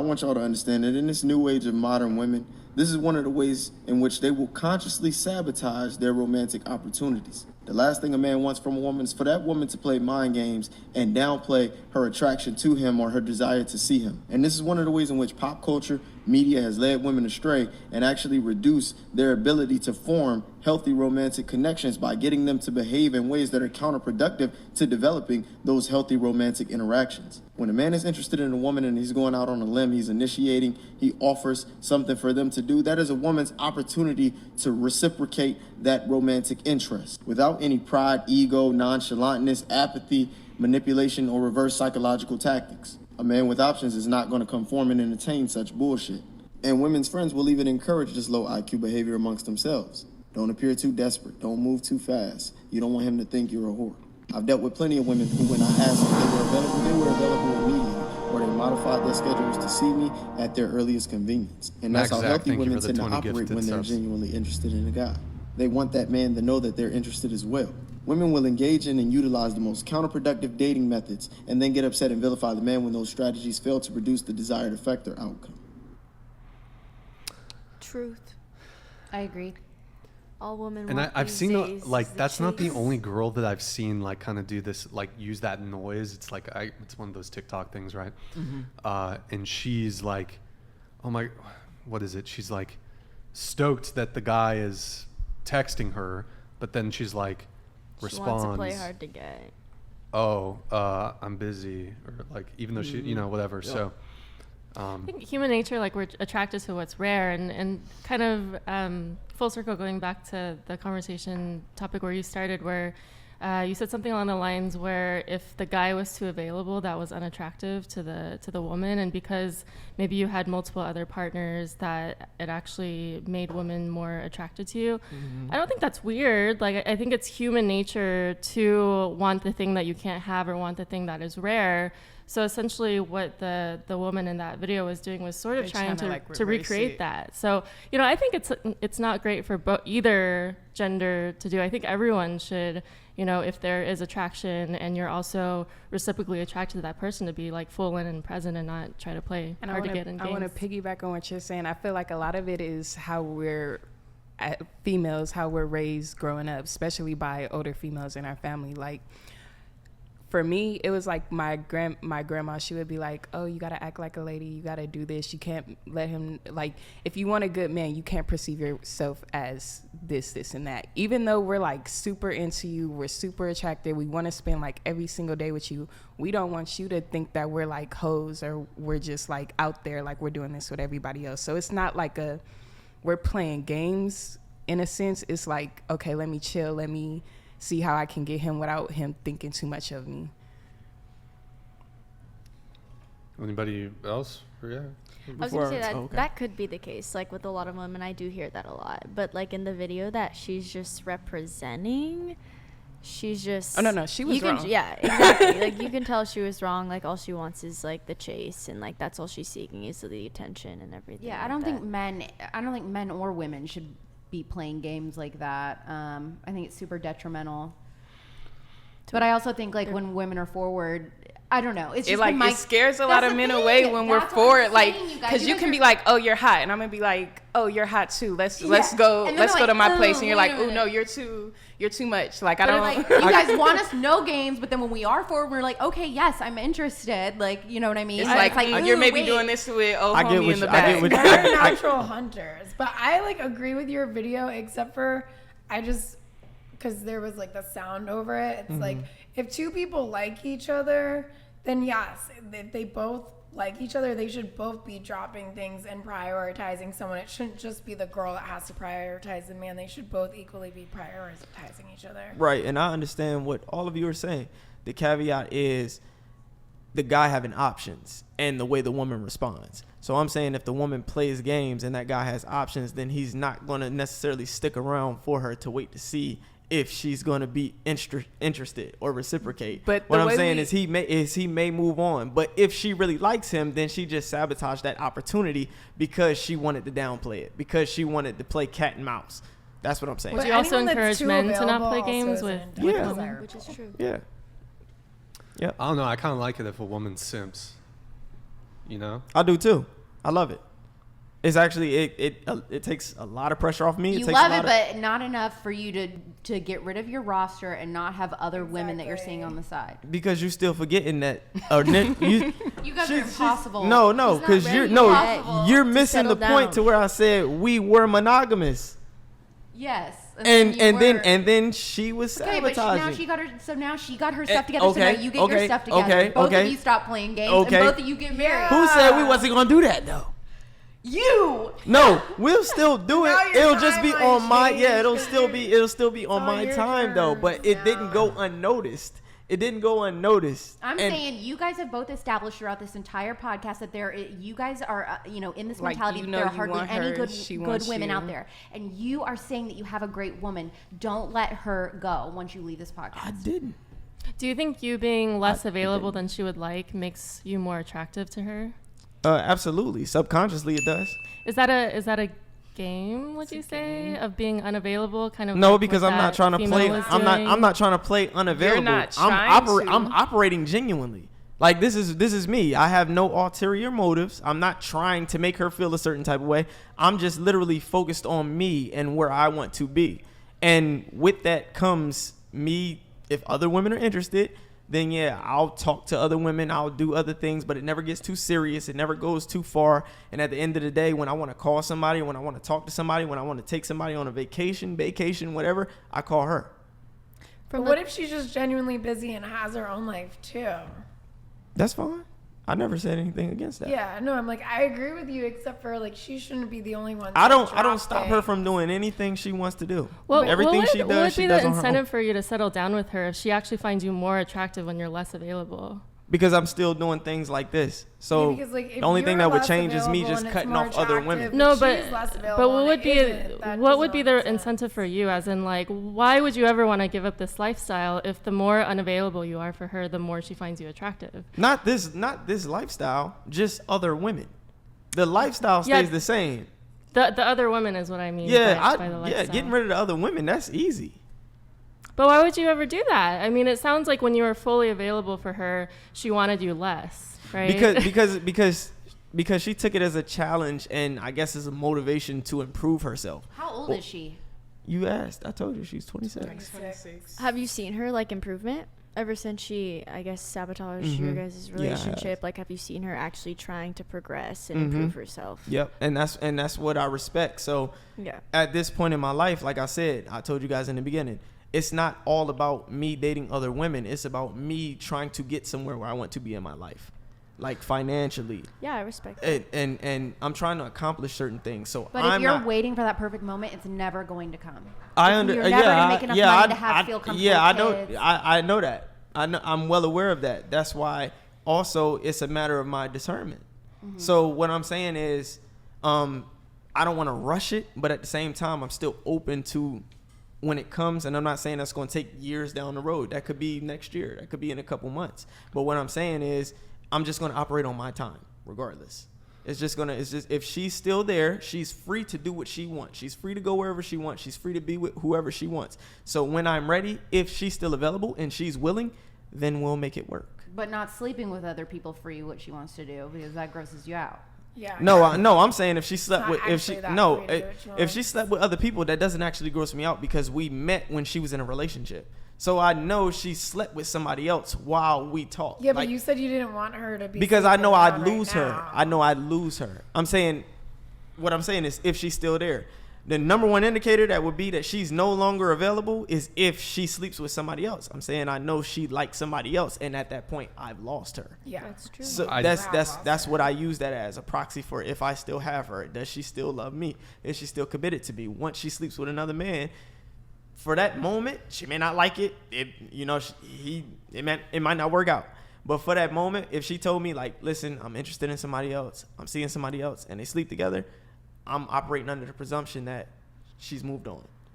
want y'all to understand that in this new age of modern women, this is one of the ways in which they will consciously sabotage their romantic opportunities. The last thing a man wants from a woman is for that woman to play mind games and downplay her attraction to him or her desire to see him. And this is one of the ways in which pop culture, media has led women astray and actually reduced their ability to form healthy romantic connections by getting them to behave in ways that are counterproductive to developing those healthy romantic interactions. When a man is interested in a woman and he's going out on a limb, he's initiating, he offers something for them to do, that is a woman's opportunity to reciprocate that romantic interest without any pride, ego, nonchalantness, apathy, manipulation, or reverse psychological tactics. A man with options is not going to conform and entertain such bullshit. And women's friends will even encourage this low IQ behavior amongst themselves. Don't appear too desperate. Don't move too fast. You don't want him to think you're a whore. I've dealt with plenty of women who, when I asked if they were available immediately, or they modified their schedules to see me at their earliest convenience. And that's how healthy women tend to operate when they're genuinely interested in a guy. They want that man to know that they're interested as well. Women will engage in and utilize the most counterproductive dating methods and then get upset and vilify the man when those strategies fail to produce the desired effect or outcome. Truth. I agree. All women and want I've these seen days like is that's not the chase. only girl that I've seen like kind of do this, like use that noise. It's like it's one of those TikTok things, right? And she's like, oh my, what is it? She's like stoked that the guy is texting her, but then she's like responds. She wants to play hard to get. Oh, I'm busy, or like even though she, you know, whatever. Yeah. So. I think human nature, like we're attracted to what's rare, and kind of full circle going back to the conversation topic where you started, where you said something along the lines where if the guy was too available, that was unattractive to the woman, and because maybe you had multiple other partners, that it actually made women more attracted to you. I don't think that's weird. Like I think it's human nature to want the thing that you can't have or want the thing that is rare. So essentially what the woman in that video was doing was sort of trying to recreate that. So, you know, I think it's not great for either gender to do. I think everyone should, you know, if there is attraction and you're also reciprocally attracted to that person, to be like full in and present and not try to play hard to get in games. I want to piggyback on what you're saying. I feel like a lot of it is how females, how we're raised growing up, especially by older females in our family. Like, for me, it was like my grandma, she would be like, oh, you got to act like a lady. You got to do this. You can't let him, like, if you want a good man, you can't perceive yourself as this, and that. Even though we're like super into you, we're super attracted, we want to spend like every single day with you, we don't want you to think that we're like hoes or we're just like out there, like we're doing this with everybody else. So it's not like we're playing games in a sense. It's like, okay, let me chill. Let me see how I can get him without him thinking too much of me. Anybody else? Yeah. I was going to say that that could be the case. Like with a lot of women, I do hear that a lot. But like in the video that she's just representing, she's just... Oh, no, she was wrong. Yeah, exactly. Like you can tell she was wrong. Like all she wants is like the chase, and like that's all she's seeking is the attention and everything. Yeah, I don't think men or women should be playing games like that. I think it's super detrimental. But I also think like when women are forward, I don't know. It's just it scares a lot of men away when we're forward, like, because you can be like, oh, you're hot, and I'm gonna be like, oh, you're hot too. Let's go to my place, and you're like, oh no, you're too much. Like, I don't. Like, you guys want us no games, but then when we are forward, we're like, okay, yes, I'm interested. Like, you know what I mean? It's like you're maybe doing this with homie in the back. They're natural hunters, but I like agree with your video, except for because there was like the sound over it. It's like if two people like each other, then yes, if they both like each other, they should both be dropping things and prioritizing someone. It shouldn't just be the girl that has to prioritize the man. They should both equally be prioritizing each other. Right, and I understand what all of you are saying. The caveat is the guy having options and the way the woman responds. So I'm saying if the woman plays games and that guy has options, then he's not going to necessarily stick around for her to wait to see if she's going to be interested or reciprocate. But what I'm saying is he may move on. But if she really likes him, then she just sabotaged that opportunity because she wanted to downplay it, because she wanted to play cat and mouse. That's what I'm saying. But you also encourage men to not play games with women. Which is true. Yeah. I don't know. I kind of like it if a woman simps. You know? I do too. I love it. It's actually it takes a lot of pressure off me. You takes love a it, lot but not enough for you to get rid of your roster and not have other women that you're Exactly. seeing on the side. because you're still forgetting that. You guys are impossible. No, She's not because ready you're yet. you're missing the settle point down. to where I said we were monogamous, Yes. and you were. then she was Okay, but sabotaging. now she got her stuff together. okay, So now you get okay, your stuff together. okay, Both okay. of you stop playing games, Okay. and both of you get married. Who said we wasn't gonna do that though? You. No, we'll still do it. Now your It'll just be timeline on my changed it'll 'cause still be on on my your time though. But terms it didn't now. go unnoticed. It didn't go unnoticed. I'm And saying you guys have both established throughout this entire podcast that you guys are, in this Like, mentality. you that know there are you hardly want any her, good she good wants women you. out there, and you are saying that you have a great woman. Don't let her go once you leave this podcast. I didn't. Do you think you being less available than she would like makes you more attractive to her? Absolutely. Subconsciously, it does. Is that a game? Would you say of being unavailable? Kind of. No, like because what I'm not that trying to female play. was I'm doing? not trying to play unavailable. not I'm trying to. I'm operating genuinely. Like this is me. I have no ulterior motives. I'm not trying to make her feel a certain type of way. I'm just literally focused on me and where I want to be. And with that comes me. If other women are interested, then yeah, I'll talk to other women. I'll do other things, but it never gets too serious. It never goes too far. And at the end of the day, when I want to call somebody, when I want to talk to somebody, when I want to take somebody on a vacation, whatever, I call her. But what if she's just genuinely busy and has her own life too? That's fine. I never said anything against that. Yeah, no, I'm like, I agree with you, except for like, she shouldn't be the only one. I don't dropping. stop her from doing anything she wants to do. Well, Everything she what does, would she be does the on her own. incentive for you to settle down with her if she actually finds you more attractive when you're less available? Because I'm still doing things like this. So Yeah, because, like, if the only thing you're that would less change is me available just and it's cutting more off other attractive, women. No, she's but less available but what and would it be isn't, that what doesn't would be make the sense. incentive for you? As in, like, why would you ever want to give up this lifestyle if the more unavailable you are for her, the more she finds you attractive? Not this lifestyle, just other women. The lifestyle Yeah. stays the same. The other women is what I mean. Yeah, by the lifestyle. getting rid of the other women, that's easy. But why would you ever do that? I mean, it sounds like when you were fully available for her, she wanted you less, right? Because she took it as a challenge and I guess as a motivation to improve herself. How old is she? You asked. I told you she's 26. 26. Have you seen her like improvement ever since she, I guess, sabotaged your guys' Yeah, I have. relationship? Like, have you seen her actually trying to progress and Mm-hmm. improve herself? Yep, and that's what I respect. So Yeah. at this point in my life, like I said, I told you guys in the beginning, it's not all about me dating other women. It's about me trying to get somewhere where I want to be in my life, like financially, Yeah, I respect that. and I'm trying to accomplish certain things. So But I'm if you're not, waiting for that perfect moment, it's never going to come. I You're never yeah, gonna make enough money to have feel comfortable yeah, I kids. know, I know that. I'm well aware of that. That's why also it's a matter of my discernment. So what I'm saying is, I don't want to rush it, but at the same time, I'm still open to when it comes. And I'm not saying that's going to take years down the road. That could be next year. That could be in a couple months. But what I'm saying is, I'm just going to operate on my time, regardless. It's just if she's still there, she's free to do what she wants. She's free to go wherever she wants. She's free to be with whoever she wants. So when I'm ready, if she's still available and she's willing, then we'll make it work. But not sleeping with other people for you, what she wants to do, because that grosses you out. Yeah. No, I'm saying if she slept not with actually that free to do what she if wants. she slept with other people, that doesn't actually gross me out because we met when she was in a relationship. So I know she slept with somebody else while we talked. Yeah, but Like, you said you didn't want her to be. because I know sleeping I'd around right lose her. now. I know I'd lose her. What I'm saying is if she's still there. The number one indicator that would be that she's no longer available is if she sleeps with somebody else. I'm saying I know she likes somebody else, and at that point, I've lost her. Yeah. That's true. So I- that's what I use that as a proxy for if I still have her. Does she still love me? Is she still committed to me? Once she sleeps with another man, for that moment, she may not like it. It might not work out. But for that moment, if she told me like, listen, I'm interested in somebody else, I'm seeing somebody else, and they sleep together, I'm operating under the presumption that she's moved on.